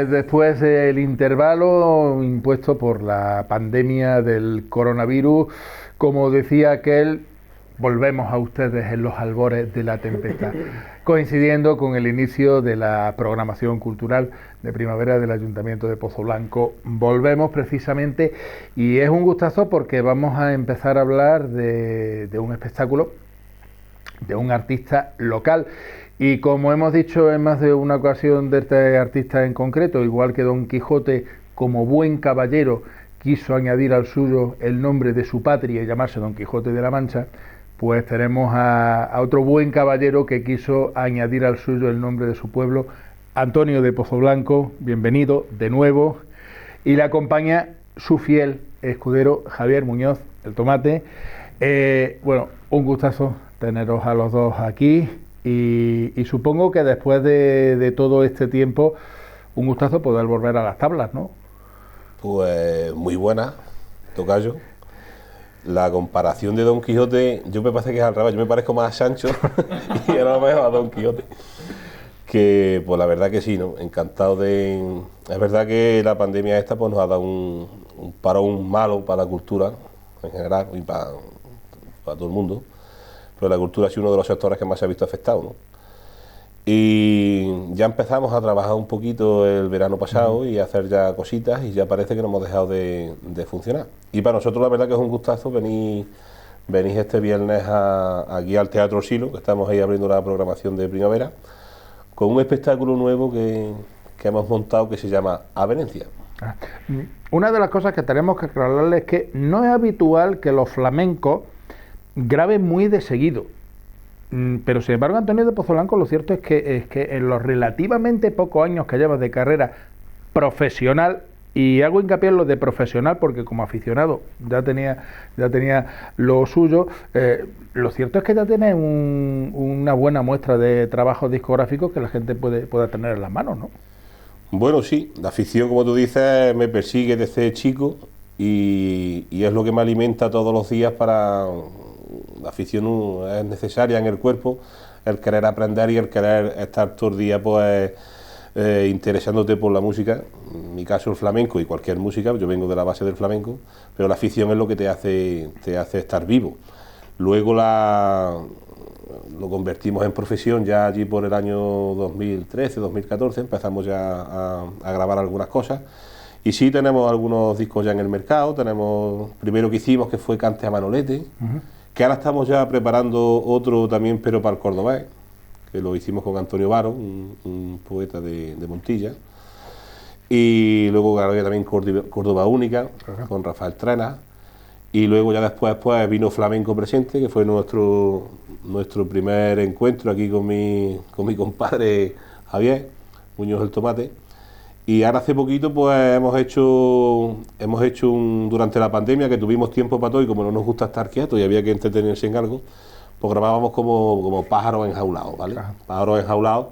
Pues después del intervalo impuesto por la pandemia del coronavirus, como decía aquel, volvemos a ustedes en los albores de la tempestad, coincidiendo con el inicio de la programación cultural de primavera del Ayuntamiento de Pozoblanco. Volvemos precisamente y es un gustazo porque vamos a empezar a hablar de un espectáculo, de un artista local. Y como hemos dicho en más de una ocasión de este artista en concreto, igual que Don Quijote, como buen caballero, quiso añadir al suyo el nombre de su patria y llamarse Don Quijote de la Mancha, pues tenemos a otro buen caballero que quiso añadir al suyo el nombre de su pueblo, Antonio de Pozoblanco. Bienvenido de nuevo. Y le acompaña su fiel escudero Javier Muñoz, el Tomate. Bueno, un gustazo teneros a los dos aquí. Y supongo que después de todo este tiempo, un gustazo poder volver a las tablas, ¿no? Pues muy buena, tocayo. La comparación de Don Quijote, yo me parece que es al revés, yo me parezco más a Sancho y ahora mejor a Don Quijote. Que pues la verdad que sí, ¿no? Encantado de... Es verdad que la pandemia esta pues nos ha dado un parón malo para la cultura en general y para todo el mundo. Pero la cultura ha sido uno de los sectores que más se ha visto afectado, ¿no? Y ya empezamos a trabajar un poquito el verano pasado y a hacer ya cositas y ya parece que no hemos dejado de funcionar. Y para nosotros la verdad que es un gustazo venís este viernes aquí al Teatro Silo, que estamos ahí abriendo la programación de primavera, con un espectáculo nuevo que hemos montado que se llama Avenencia. Una de las cosas que tenemos que aclararles es que no es habitual que los flamencos graben muy de seguido, pero sin embargo Antonio de Pozoblanco lo cierto es que en los relativamente pocos años que llevas de carrera profesional, y hago hincapié en lo de profesional porque como aficionado ya tenía lo suyo, lo cierto es que ya tienes una buena muestra de trabajos discográficos que la gente pueda tener en las manos, ¿no? Bueno, sí, la afición, como tú dices, me persigue desde chico y es lo que me alimenta todos los días para... La afición es necesaria en el cuerpo, el querer aprender y el querer estar todo el día pues interesándote por la música, en mi caso el flamenco y cualquier música, yo vengo de la base del flamenco, pero la afición es lo que te hace estar vivo. Luego lo convertimos en profesión ya allí por el año 2013, 2014, empezamos ya a grabar algunas cosas. Y sí tenemos algunos discos ya en el mercado, tenemos primero que hicimos que fue Cante a Manolete, que ahora estamos ya preparando otro también, pero para el cordobés, que lo hicimos con Antonio Varo, un poeta de Montilla, y luego grabé también Córdoba Única, con Rafael Trena, y luego ya después vino Flamenco Presente, que fue nuestro primer encuentro aquí con mi compadre Javier Muñoz el Tomate. Y ahora hace poquito pues hemos hecho durante la pandemia que tuvimos tiempo para todo y como no nos gusta estar quietos y había que entretenerse en algo, pues grabábamos como pájaros enjaulados, ¿vale? Pájaros enjaulados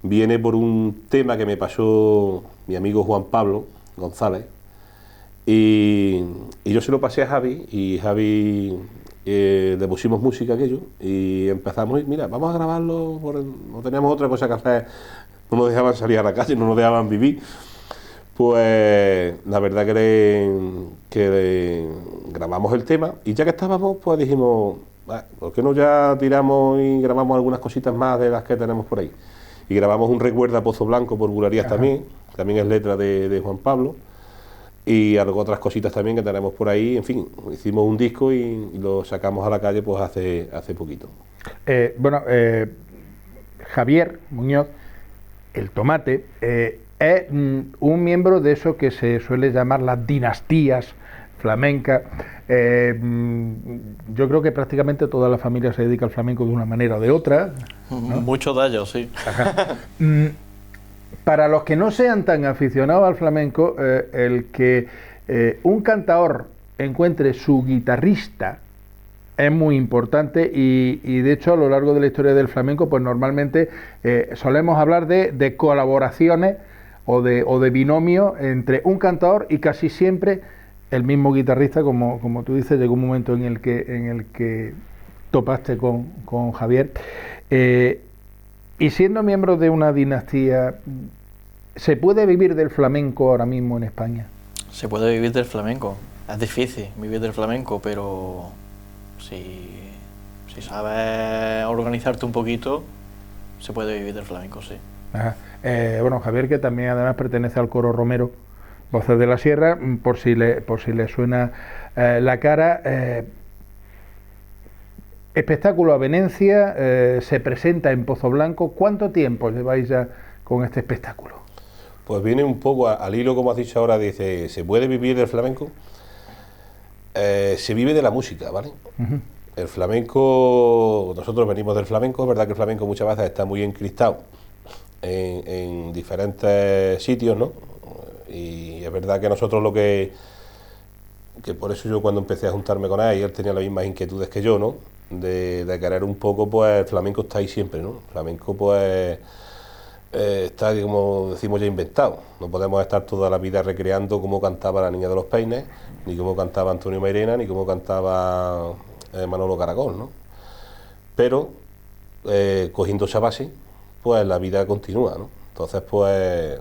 viene por un tema que me pasó mi amigo Juan Pablo González y yo se lo pasé a Javi y Javi le pusimos música a aquello y empezamos y mira, vamos a grabarlo, no teníamos otra cosa que hacer. No nos dejaban salir a la calle, no nos dejaban vivir. Pues la verdad que grabamos el tema y ya que estábamos, pues dijimos, ¿por qué no ya tiramos y grabamos algunas cositas más de las que tenemos por ahí? Y grabamos un recuerdo a Pozoblanco por Bulerías también es letra de Juan Pablo, y algo otras cositas también que tenemos por ahí. En fin, hicimos un disco y lo sacamos a la calle pues hace poquito. Javier Muñoz el Tomate es un miembro de eso que se suele llamar las dinastías flamencas. Yo creo que prácticamente toda la familia se dedica al flamenco de una manera o de otra, ¿no? Muchos de ellos, sí. Para los que no sean tan aficionados al flamenco, el que un cantaor encuentre su guitarrista es muy importante y de hecho a lo largo de la historia del flamenco pues normalmente solemos hablar de colaboraciones o de binomio entre un cantador y casi siempre el mismo guitarrista, como tú dices. Llegó un momento en el que topaste con Javier y siendo miembro de una dinastía, ¿Se puede vivir del flamenco ahora mismo en España? Se puede vivir del flamenco. Es difícil vivir del flamenco, pero si sabes organizarte un poquito, se puede vivir del flamenco, sí. Ajá. Bueno, Javier, que también además pertenece al coro Romero, Voces de la Sierra, por si le suena la cara. Espectáculo a Venencia, se presenta en Pozo Blanco. ¿Cuánto tiempo lleváis ya con este espectáculo? Pues viene un poco al hilo, como has dicho ahora, dice, ¿se puede vivir del flamenco? Se vive de la música, ¿vale? Uh-huh. El flamenco, nosotros venimos del flamenco, es verdad que el flamenco muchas veces está muy encristado en diferentes sitios, ¿no? Y es verdad que nosotros lo que por eso yo cuando empecé a juntarme con él, y él tenía las mismas inquietudes que yo, ¿no? De querer un poco, pues el flamenco está ahí siempre, ¿no? El flamenco, pues, está, como decimos, ya inventado. No podemos estar toda la vida recreando cómo cantaba la Niña de los Peines, ni cómo cantaba Antonio Mairena, ni cómo cantaba Manolo Caracol, ¿no? Pero, cogiendo esa base, pues la vida continúa, ¿no? Entonces, pues,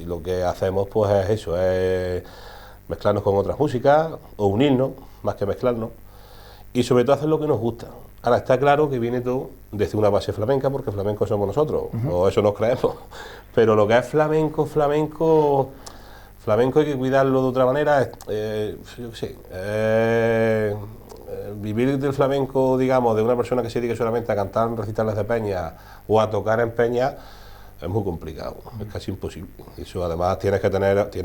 lo que hacemos, pues, es eso, es mezclarnos con otras músicas, o unirnos, más que mezclarnos, y sobre todo hacer lo que nos gusta. Ahora, está claro que viene todo desde una base flamenca, porque flamenco somos nosotros, o eso nos creemos, pero lo que es flamenco hay que cuidarlo de otra manera, yo qué sé, vivir del flamenco, digamos, de una persona que se dedique solamente a cantar en recitales de peña o a tocar en peña, es muy complicado, es casi imposible. Eso además tienes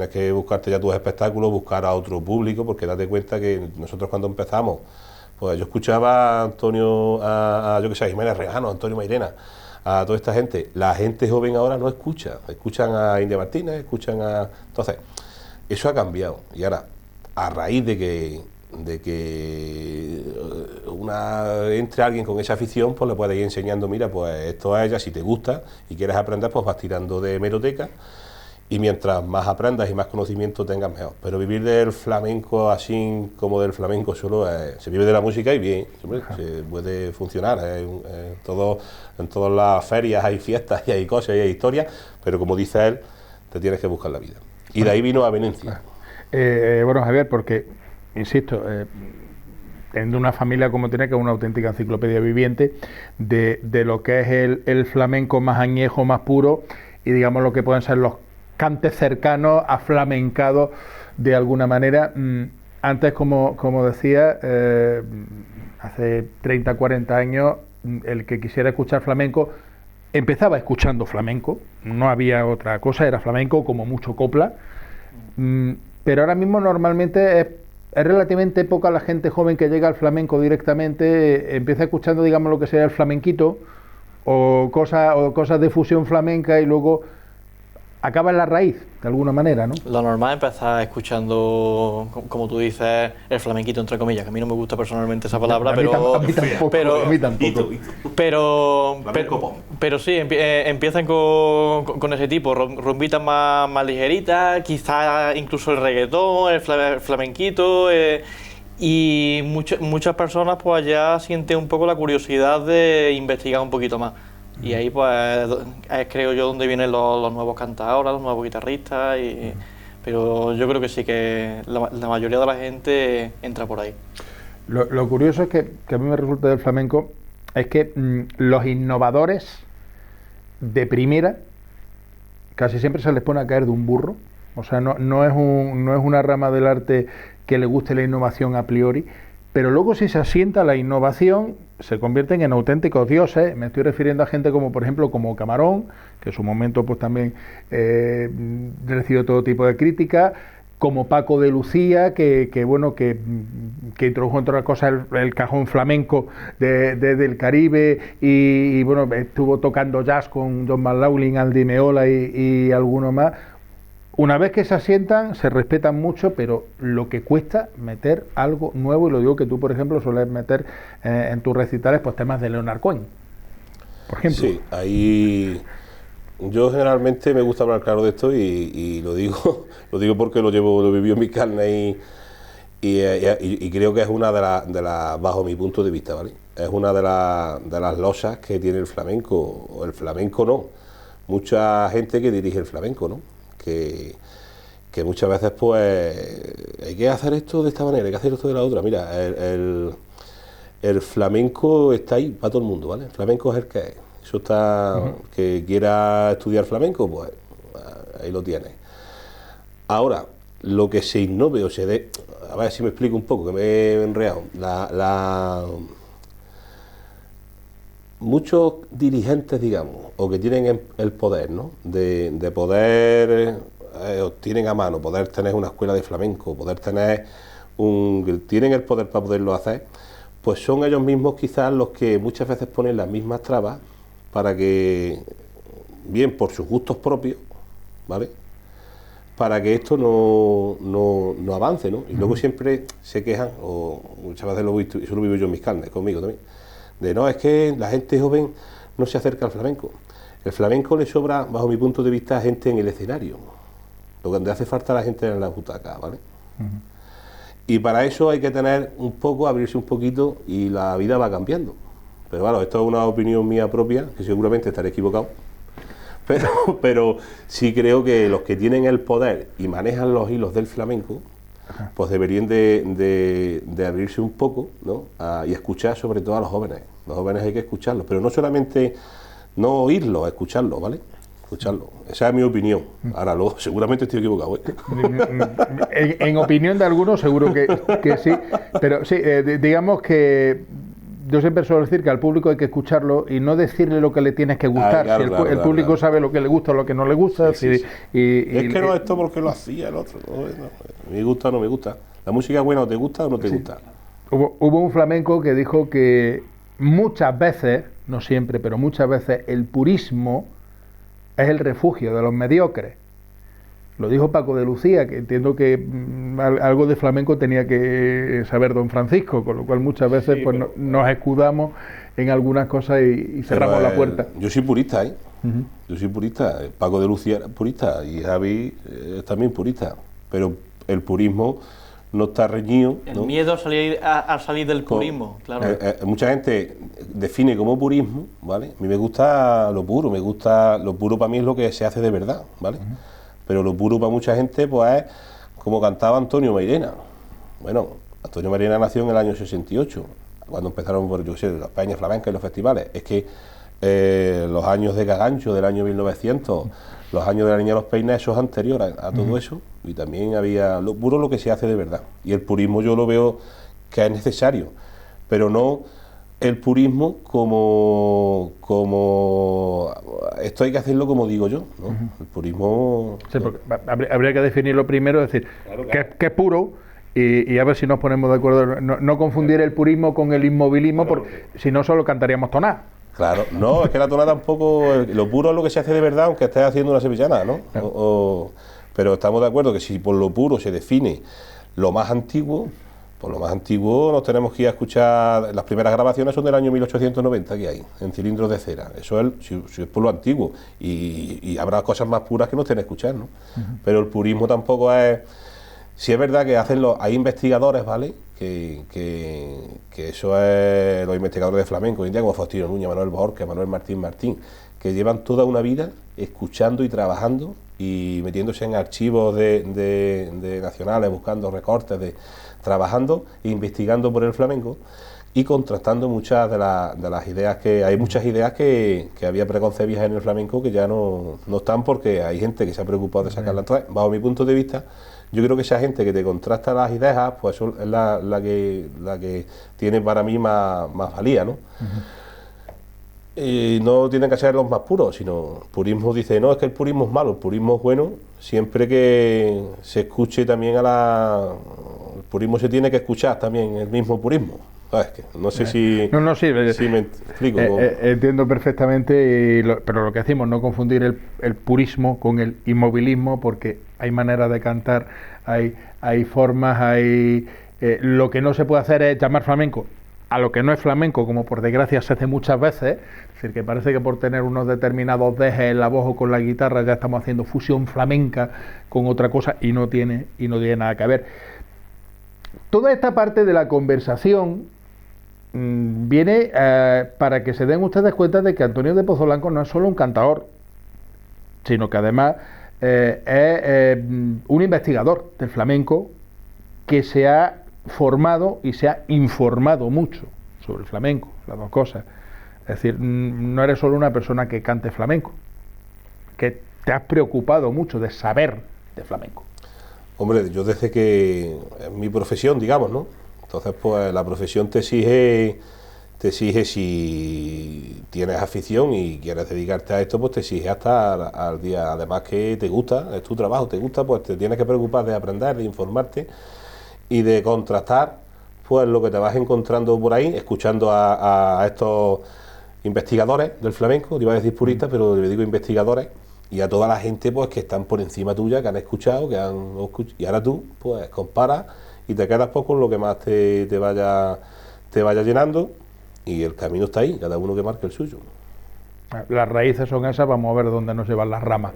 que buscarte ya tus espectáculos, buscar a otro público, porque date cuenta que nosotros cuando empezamos, pues yo escuchaba a Antonio, yo que sé, a Jiménez Rejano, a Antonio Mairena, a toda esta gente. La gente joven ahora no escuchan a India Martínez, Entonces, eso ha cambiado. Y ahora, a raíz de que entre alguien con esa afición, pues le puedes ir enseñando, mira, pues esto a ella, si te gusta y quieres aprender, pues vas tirando de hemeroteca, y mientras más aprendas y más conocimiento tengas, mejor. Pero vivir del flamenco así como del flamenco solo, se vive de la música y bien, se puede funcionar. En todas las ferias hay fiestas y hay cosas y hay historias, pero como dice él, te tienes que buscar la vida. Y de ahí vino a Venecia. Bueno, Javier, porque, insisto, teniendo una familia como tiene, que es una auténtica enciclopedia viviente de lo que es el flamenco más añejo, más puro, y digamos lo que pueden ser los cantes cercanos, aflamencados de alguna manera. Antes, como decía, hace 30, 40 años, el que quisiera escuchar flamenco empezaba escuchando flamenco, no había otra cosa, era flamenco, como mucho copla, pero ahora mismo normalmente es relativamente poca la gente joven que llega al flamenco directamente, empieza escuchando, digamos, lo que sería el flamenquito o cosas de fusión flamenca, y luego acaba en la raíz, de alguna manera, ¿no? Lo normal es empezar escuchando, como tú dices, el flamenquito, entre comillas, que a mí no me gusta personalmente esa palabra, pero sí, empiezan con ese tipo, rumbitas más ligeritas, quizás incluso el reggaetón, el flamenquito, y muchas personas pues ya sienten un poco la curiosidad de investigar un poquito más. Y ahí pues es, creo yo, donde vienen los nuevos cantadores, los nuevos guitarristas, pero yo creo que sí, que la mayoría de la gente entra por ahí. Lo curioso es que a mí me resulta del flamenco es que los innovadores de primera casi siempre se les pone a caer de un burro. O sea, no es una rama del arte que le guste la innovación a priori, pero luego si se asienta la innovación, se convierten en auténticos dioses. Me estoy refiriendo a gente como, por ejemplo, como Camarón, que en su momento pues también recibió todo tipo de críticas, como Paco de Lucía, que introdujo, entre otras cosas, el cajón flamenco del Caribe, y bueno, estuvo tocando jazz con John McLaughlin, Aldi Meola y algunos más. Una vez que se asientan, se respetan mucho, pero lo que cuesta meter algo nuevo, y lo digo que tú, por ejemplo, sueles meter en tus recitales, pues temas de Leonard Cohen, por ejemplo. Sí, ahí yo generalmente me gusta hablar claro de esto, y lo digo porque lo viví en mi carne, y creo que es una de las, bajo mi punto de vista, ¿vale? Es una de las losas que tiene el flamenco, o el flamenco no. mucha gente que dirige el flamenco, ¿no? Que muchas veces pues hay que hacer esto de esta manera, hay que hacer esto de la otra. Mira, el flamenco está ahí para todo el mundo, ¿vale? El flamenco es el que es. Eso está, que quiera estudiar flamenco, pues ahí lo tiene. Ahora, lo que se innove o se dé, a ver si me explico un poco, que me he enredado. Muchos dirigentes, digamos, o que tienen el poder, ¿no? De poder, o tienen a mano, poder tener una escuela de flamenco, poder tener tienen el poder para poderlo hacer, pues son ellos mismos quizás los que muchas veces ponen las mismas trabas para que, bien por sus gustos propios, ¿vale?, para que esto no avance, ¿no? Y luego siempre se quejan, o muchas veces eso lo vivo yo en mis carnes, conmigo también, de no, es que la gente joven no se acerca al flamenco. El flamenco le sobra, bajo mi punto de vista, gente en el escenario. Lo que hace falta a la gente en la butaca, ¿vale? Y para eso hay que tener un poco, abrirse un poquito y la vida va cambiando. Pero claro, esto es una opinión mía propia, que seguramente estaré equivocado. Pero sí creo que los que tienen el poder y manejan los hilos del flamenco, pues deberían de abrirse un poco, ¿no? Y escuchar sobre todo a los jóvenes. Los jóvenes hay que escucharlos, pero no solamente no oírlos, escucharlos, ¿vale? Escucharlo. Esa es mi opinión. Ahora luego seguramente estoy equivocado, ¿eh? En opinión de algunos seguro que sí, pero sí, digamos que yo siempre suelo decir que al público hay que escucharlo y no decirle lo que le tienes que gustar. Claro, si el público sabe lo que le gusta o lo que no le gusta. Sí. Es que no esto porque lo hacía el otro. No, me gusta o no me gusta. ¿La música buena o te gusta o no te gusta? Hubo un flamenco que dijo que muchas veces, no siempre, pero muchas veces el purismo es el refugio de los mediocres. Lo dijo Paco de Lucía, que entiendo que algo de flamenco tenía que saber don Francisco, con lo cual muchas veces pues nos escudamos en algunas cosas y cerramos la puerta. Yo soy purista, ¿eh? Yo soy purista. Paco de Lucía era purista y Javi es también purista. Pero el purismo no está reñido, el ¿no? miedo a salir del purismo, claro. Mucha gente define como purismo, ¿vale? A mí me gusta lo puro, lo puro para mí es lo que se hace de verdad, ¿vale? Pero lo puro para mucha gente, pues es como cantaba Antonio Mairena. Bueno, Antonio Mairena nació en el año 68, cuando empezaron por, yo sé, las peñas flamencas y los festivales. Es que los años de Cagancho del año 1900, los años de la Niña de los Peines, eso es anterior a todo eso, y también había lo puro, lo que se hace de verdad. Y el purismo yo lo veo que es necesario, pero no el purismo como esto hay que hacerlo como digo yo, ¿no? El purismo... Sí, porque habría que definirlo primero, es decir, claro. Que es puro, y a ver si nos ponemos de acuerdo, no confundir el purismo con el inmovilismo, claro, porque si no solo cantaríamos toná. Claro, no, es que la tonada tampoco, lo puro es lo que se hace de verdad, aunque estés haciendo una sevillana, ¿no? Claro. Pero estamos de acuerdo que si por lo puro se define lo más antiguo, por lo más antiguo nos tenemos que ir a escuchar, las primeras grabaciones son del año 1890 que hay, en cilindros de cera, eso es, si es por lo antiguo, y habrá cosas más puras que no tienen que escuchar, ¿no? Pero el purismo tampoco es... Sí es verdad que hay investigadores, ¿vale?, que eso es los investigadores de flamenco hoy en día, como Faustino Núñez, Manuel Borges, Manuel Martín, que llevan toda una vida escuchando y trabajando y metiéndose en archivos de nacionales, buscando recortes, trabajando e investigando por el flamenco y contrastando muchas de las ideas que... Hay muchas ideas que había preconcebidas en el flamenco que ya no están, porque hay gente que se ha preocupado de sacarlas. Entonces, bajo mi punto de vista, yo creo que esa gente que te contrasta las ideas, pues es la que tiene para mí más valía, ¿no? Y no tienen que ser los más puros, sino purismo dice, no, es que el purismo es malo, el purismo es bueno, siempre que se escuche también el purismo se tiene que escuchar también, el mismo purismo. ¿Sabes? Que no sé si me explico. Entiendo perfectamente, pero lo que decimos, no confundir el purismo con el inmovilismo, porque hay maneras de cantar, hay formas, lo que no se puede hacer es llamar flamenco a lo que no es flamenco, como por desgracia se hace muchas veces, es decir, que parece que por tener unos determinados dejes en la voz o con la guitarra ya estamos haciendo fusión flamenca con otra cosa, y no tiene nada que ver. Toda esta parte de la conversación viene para que se den ustedes cuenta de que Antonio de Pozo Blanco no es solo un cantador, sino que además es un investigador del flamenco que se ha formado y se ha informado mucho sobre el flamenco, las dos cosas. Es decir, no eres solo una persona que cante flamenco, que te has preocupado mucho de saber de flamenco. Hombre, yo desde que es mi profesión, digamos, ¿no? Entonces, pues la profesión te exige si tienes afición y quieres dedicarte a esto, pues te exige hasta al día. Además que te gusta, es tu trabajo, te gusta, pues te tienes que preocupar de aprender, de informarte y de contrastar, pues lo que te vas encontrando por ahí, escuchando a estos investigadores del flamenco, te iba a decir puristas, pero le digo investigadores, y a toda la gente pues que están por encima tuya, que han escuchado, y ahora tú pues comparas y te quedas pues con lo que más te vaya llenando, y el camino está ahí, cada uno que marque el suyo. Las raíces son esas, vamos a ver dónde nos llevan las ramas.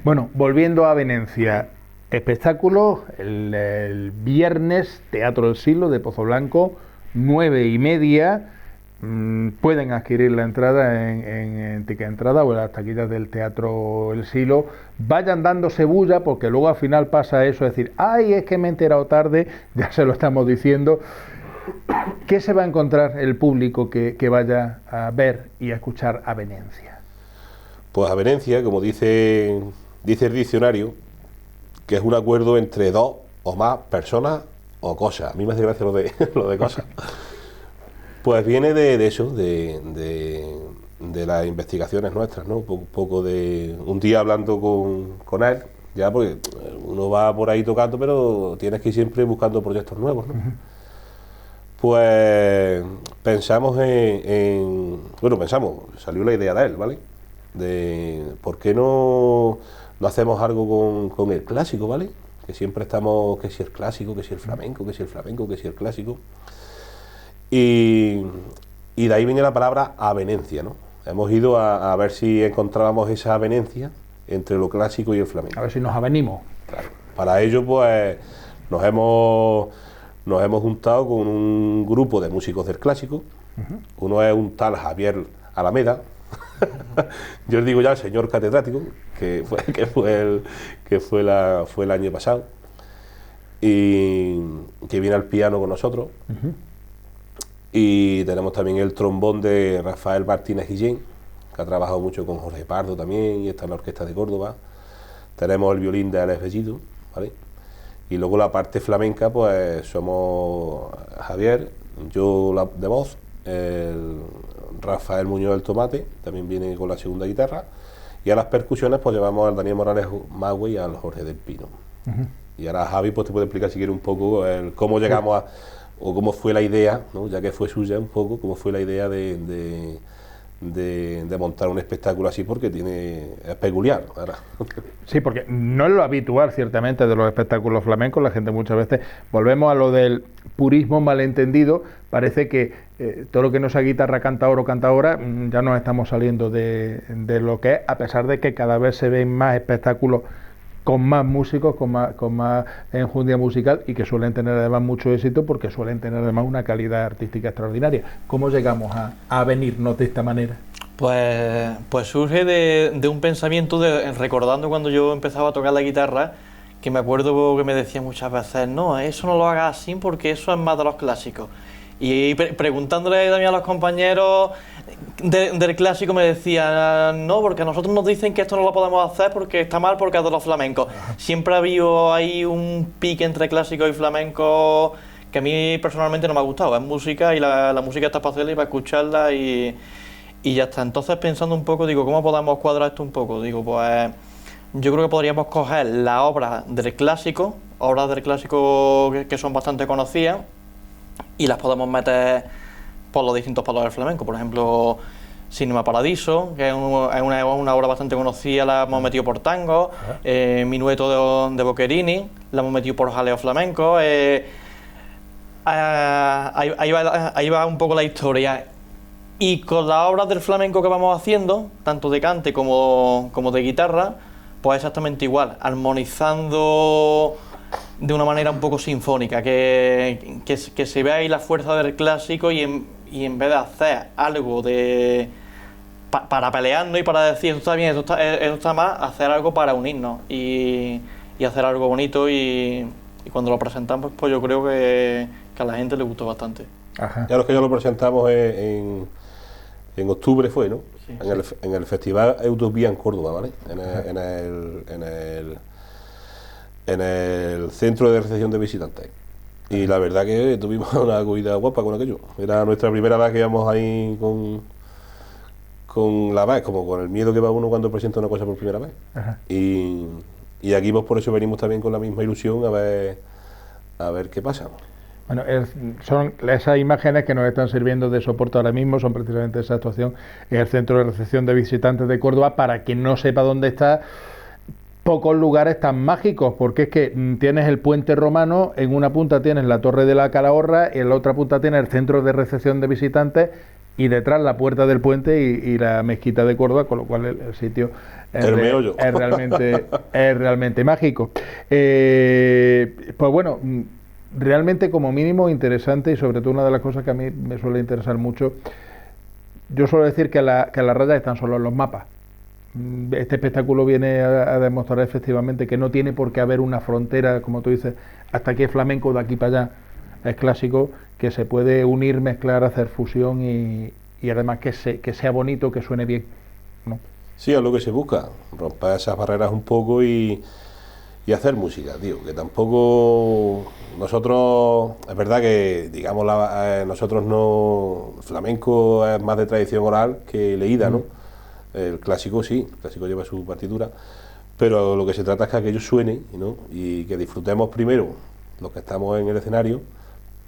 Bueno, volviendo a Venecia, espectáculo el viernes, Teatro del Silo de Pozoblanco, 9:30. Pueden adquirir la entrada en Ticket Entrada o en las taquillas del Teatro El Silo. Vayan dándose bulla, porque luego al final pasa eso, es decir, ay, es que me he enterado tarde, ya se lo estamos diciendo. ¿Qué se va a encontrar el público que vaya a ver y a escuchar a Venecia? Pues a Venecia, como dice el diccionario, que es un acuerdo entre dos o más personas o cosas. A mí me hace gracia lo de cosas. Pues viene de eso, de las investigaciones nuestras, ¿no? Un poco de un día hablando con él, ya porque uno va por ahí tocando, pero tienes que ir siempre buscando proyectos nuevos, ¿no? Pues pensamos salió la idea de él, ¿vale? De por qué no hacemos algo con el clásico, ¿vale? Que siempre estamos, que si el clásico, que si el flamenco, que si el flamenco, que si el clásico. Y de ahí viene la palabra avenencia, ¿no? Hemos ido a ver si encontrábamos esa avenencia entre lo clásico y el flamenco. A ver si nos avenimos. Claro. Para ello, pues, nos hemos juntado con un grupo de músicos del clásico. Uno es un tal Javier Alameda. Yo os digo ya el señor catedrático, que fue el año pasado, y que viene al piano con nosotros. Y tenemos también el trombón de Rafael Martínez Guillén, que ha trabajado mucho con Jorge Pardo también, y está en la Orquesta de Córdoba. Tenemos el violín de Alex Bellido, ¿vale? Y luego la parte flamenca, pues somos Javier, yo de voz, el Rafael Muñoz del tomate, también viene con la segunda guitarra, y a las percusiones pues llevamos al Daniel Morales Magüe y al Jorge del Pino. Y ahora Javi pues te puede explicar si quiere un poco cómo llegamos o cómo fue la idea, ¿no? Ya que fue suya un poco, cómo fue la idea de montar un espectáculo así, porque es peculiar. Ahora. Sí, porque no es lo habitual, ciertamente, de los espectáculos flamencos. La gente muchas veces, volvemos a lo del purismo malentendido, parece que todo lo que no sea guitarra, cantador o cantadora, ya nos estamos saliendo de lo que es, a pesar de que cada vez se ven más espectáculos con más músicos, con más enjundia musical, y que suelen tener además mucho éxito, porque suelen tener además una calidad artística extraordinaria. ¿Cómo llegamos a venirnos de esta manera? Pues surge de un pensamiento, recordando cuando yo empezaba a tocar la guitarra, que me acuerdo que me decía muchas veces, no, eso no lo hagas así porque eso es más de los clásicos. Y preguntándole también a los compañeros del clásico me decían, no, porque a nosotros nos dicen que esto no lo podemos hacer porque está mal, porque es de los flamencos. Siempre ha habido ahí un pique entre clásico y flamenco que a mí personalmente no me ha gustado. Es música y la música está para hacerla y para escucharla y ya está. Entonces, pensando un poco, digo, ¿cómo podemos cuadrar esto un poco? Digo, pues yo creo que podríamos coger las obras del clásico que son bastante conocidas, y las podemos meter por los distintos palos del flamenco. Por ejemplo, Cinema Paradiso, que es una obra bastante conocida, la hemos metido por tango. Minueto de Boccherini, la hemos metido por jaleo flamenco. Ahí va un poco la historia. Y con las obras del flamenco que vamos haciendo, tanto de cante como de guitarra, pues exactamente igual, armonizando de una manera un poco sinfónica, que se vea ahí la fuerza del clásico, y en vez de hacer algo para pelearnos y para decir esto está bien, esto está mal, hacer algo para unirnos y hacer algo bonito y cuando lo presentamos, pues yo creo que a la gente le gustó bastante. Ajá. Ya lo presentamos en octubre fue, ¿no? Sí, en el Festival Utopía en Córdoba, ¿vale? En el Centro de Recepción de Visitantes. Y la verdad que tuvimos una acogida guapa con aquello. Era nuestra primera vez que íbamos ahí con la vez, como con el miedo que va uno cuando presenta una cosa por primera vez. Ajá. Y aquí pues por eso venimos también con la misma ilusión a ver qué pasa. Bueno, son esas imágenes que nos están sirviendo de soporte ahora mismo, son precisamente esa actuación en el Centro de Recepción de Visitantes de Córdoba. Para quien no sepa dónde está, pocos lugares tan mágicos, porque es que tienes el puente romano, en una punta tienes la Torre de la Calahorra, y en la otra punta tienes el Centro de Recepción de Visitantes, y detrás la Puerta del Puente y la Mezquita de Córdoba, con lo cual el sitio es realmente mágico. Pues bueno, realmente como mínimo interesante, y sobre todo una de las cosas que a mí me suele interesar mucho, yo suelo decir que las rayas están solo en los mapas. Este espectáculo viene a demostrar efectivamente que no tiene por qué haber una frontera, como tú dices, hasta aquí es flamenco, de aquí para allá es clásico, que se puede unir, mezclar, hacer fusión y además que sea bonito, que suene bien, ¿no? Sí, es lo que se busca, romper esas barreras un poco y hacer música, tío, que tampoco nosotros, es verdad que, digamos, nosotros no, el flamenco es más de tradición oral que leída, ¿no? El clásico sí, el clásico lleva su partitura, pero lo que se trata es que aquello suene, ¿no? Y que disfrutemos primero los que estamos en el escenario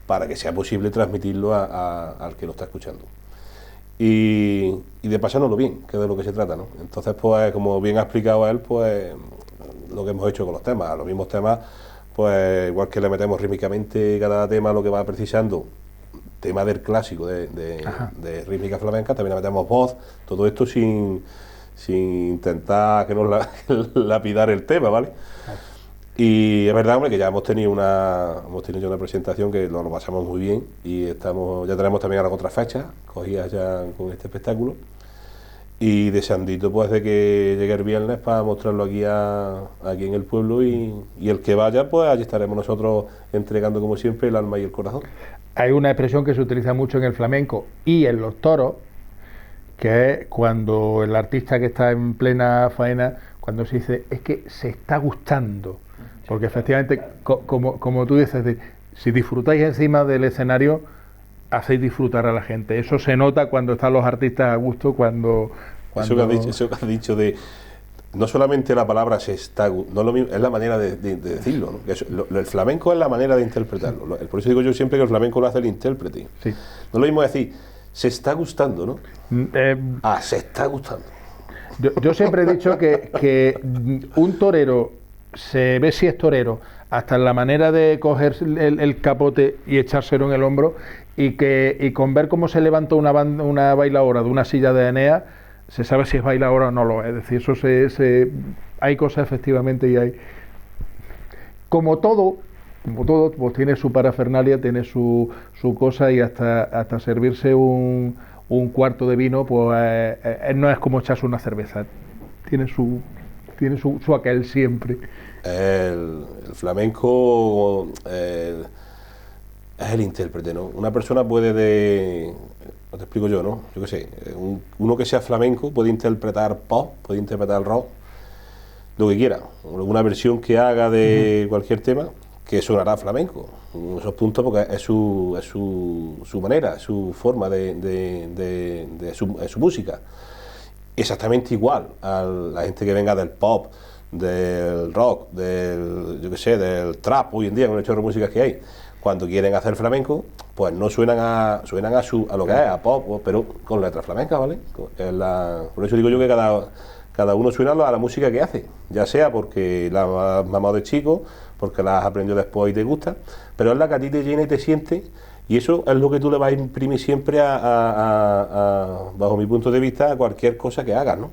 para que sea posible transmitirlo al que lo está escuchando. Y de pasárnoslo bien, que es de lo que se trata, ¿no? Entonces, pues, como bien ha explicado él, pues, lo que hemos hecho con los temas, los mismos temas, pues, igual que le metemos rítmicamente cada tema lo que va precisando, tema del clásico de rítmica flamenca, también le metemos voz, todo esto sin intentar que nos lapidar el tema, ¿vale? Y es verdad, hombre, que ya hemos tenido una presentación que lo pasamos muy bien y ya tenemos también ahora otras fechas cogidas ya con este espectáculo y deseandito pues de que llegue el viernes para mostrarlo aquí en el pueblo y el que vaya, pues allí estaremos nosotros entregando como siempre el alma y el corazón. Hay una expresión que se utiliza mucho en el flamenco y en los toros, que es cuando el artista que está en plena faena, cuando se dice, es que se está gustando. Porque efectivamente, como tú dices, si disfrutáis encima del escenario, hacéis disfrutar a la gente. Eso se nota cuando están los artistas a gusto, cuando... Eso que has dicho de... No solamente la palabra se está... No es lo mismo, es la manera de decirlo, ¿no? El flamenco es la manera de interpretarlo. Por eso digo yo siempre que el flamenco lo hace el intérprete. Sí. No es lo mismo decir, se está gustando, ¿no? Se está gustando. Yo siempre he dicho que un torero se ve si es torero hasta en la manera de coger el capote y echárselo en el hombro y con ver cómo se levanta una bailaora de una silla de Eneas se sabe si es bailaora o no lo es. Es decir, eso hay cosas efectivamente y hay como todo pues tiene su parafernalia, tiene su cosa y hasta servirse un cuarto de vino pues no es como echarse una cerveza, tiene su aquel siempre. El flamenco es el intérprete, ¿no? Una persona puede no te explico yo, ¿no? Yo qué sé, uno que sea flamenco puede interpretar pop, puede interpretar rock, lo que quiera, una versión que haga de cualquier tema que sonará flamenco, esos puntos porque es su manera, es su forma de su música. Exactamente igual a la gente que venga del pop, del rock, del trap, hoy en día con el chorro de músicas que hay, cuando quieren hacer flamenco, pues no suenan a lo que es, a pop, pero con letras flamencas, ¿vale? Por eso digo yo que cada uno suena a la música que hace, ya sea porque la has mamado de chico, porque la has aprendido después y te gusta, pero es la que a ti te llena y te siente, y eso es lo que tú le vas a imprimir siempre bajo mi punto de vista, a cualquier cosa que hagas, ¿no?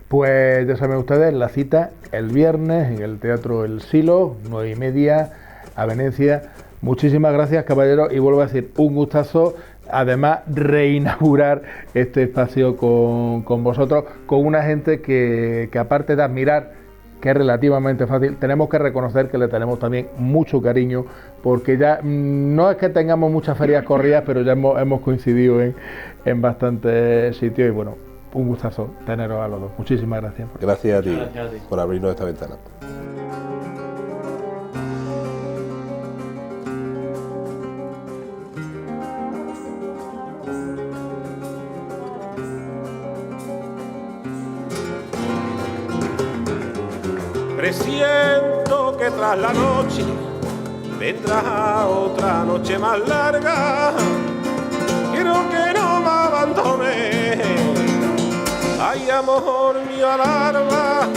Pues ya saben ustedes, la cita el viernes en el Teatro El Silo, 9:30, a Venecia. Muchísimas gracias, caballeros, y vuelvo a decir, un gustazo además reinaugurar este espacio con vosotros, con una gente que aparte de admirar, que es relativamente fácil, tenemos que reconocer que le tenemos también mucho cariño, porque ya no es que tengamos muchas ferias corridas, pero ya hemos coincidido en bastantes sitios y bueno, un gustazo teneros a los dos. Muchísimas gracias. Gracias a ti por abrirnos esta ventana. Presiento que tras la noche vendrá otra noche más larga. Quiero que no me abandone. Ay, amor mío, al alba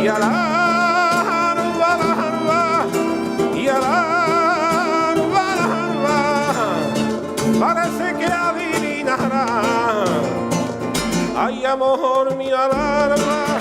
y al alba, y al alba, parece que adivinará. Ay, amor mío, al alba